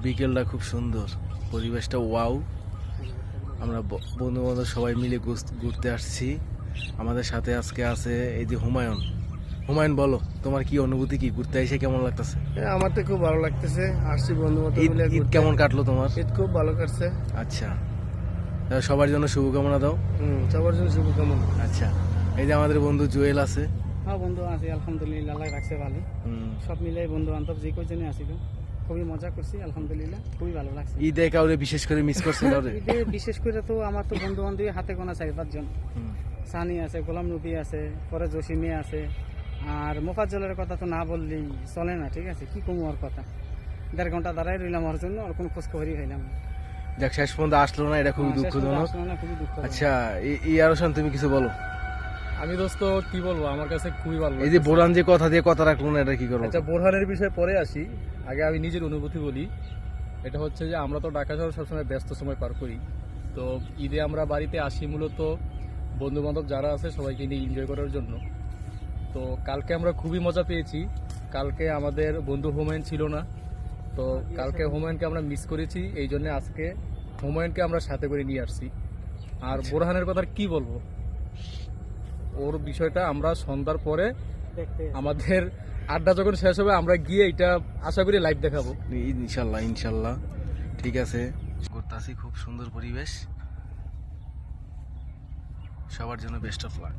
বিকেলটা খুব সুন্দর, পরিবেশটা ওয়াও। আমরা বন্ধু বান্ধব সবাই মিলে ঘুরতে আসছি। আমাদের সাথে আজকে আছে এই যে হুমায়ুন। হুমায়ুন, বলো তোমার কি অনুভূতি, কি ঘুরতে এসে কেমন লাগতেছে? আমার তো খুব ভালো লাগতেছে, আসছি বন্ধু বান্ধব মিলে ঈদ ঘুরতে। কেমন কাটলো তোমার? ঈদ খুব ভালো কাটছে। আচ্ছা, তাহলে সবার জন্য শুভকামনা দাও। সবার জন্য শুভকামনা। আচ্ছা, এই যে আমাদের বন্ধু জুয়েল আছে। হ্যাঁ বন্ধু আছি, আলহামদুলিল্লাহ, আল্লাহ রাখছে ভালো। সব মিলে বন্ধু বান্ধব যে কয়জনে আসিল খুবই মজা করছি, আলহামদুলিল্লাহ খুবই ভালো লাগছে। ঈদে কাউরে বিশেষ করে মিস করছে কাউরে? ঈদে বিশেষ করে তো আমার তো বন্ধু বান্ধবী হাতে গোনা 4-5 জন। সানি আছে, গোলাম নবী আছে, পরে জসিমে আছে, আর মোফাজ্জলের কথা তো না বললেই চলে না। ঠিক আছে, কি কমু ওর কথা, 1.5 ঘন্টা দাঁড়াই রইলাম ওর জন্য, আর কোনো খোঁজ খবরই হইলাম না। যাক, শেষ পর্যন্ত আসলো না, এটা খুবই শেষ পর্যন্ত দুঃখজনক। আসলো না, খুবই দুঃখ। আচ্ছা, ইয়ারোশান তুমি কিছু বলো। আমি দোস্ত কি বলবো, আমার কাছে খুবই ভালো এই যে লাগছে। বোরহান যে কথা দিয়ে কথা রাখলো না, এটা কি করবো? আচ্ছা, বোরহানের বিষয়ে পরে আসি, আগে আমি নিজের অনুভূতি বলি। এটা হচ্ছে যে আমরা তো ঢাকা শহরে সবসময় ব্যস্ত সময় পার করি, তো ঈদে আমরা বাড়িতে আসি মূলত বন্ধু বান্ধব যারা আছে সবাইকে নিয়ে এনজয় করার জন্য। তো কালকে আমরা খুবই মজা পেয়েছি। কালকে আমাদের বন্ধু হুমায়ুন ছিল না, তো কালকে হুমায়ুনকে আমরা মিস করেছি, এই জন্য আজকে হুমায়ুনকে আমরা সাথে করে নিয়ে আসছি। আর বোরহানের কথা আর কি বলবো, ওর বিষয়টা আমরা সন্ধ্যার পরে দেখতে আমাদের আড্ডা যখন শেষ হবে আমরা গিয়ে এটা আশা করি লাইভ দেখাবো। ইনশাল্লাহ ইনশাল্লাহ। ঠিক আছে, ঘুরতাছি, খুব সুন্দর পরিবেশ। সবার জন্য বেস্ট অফ লাক।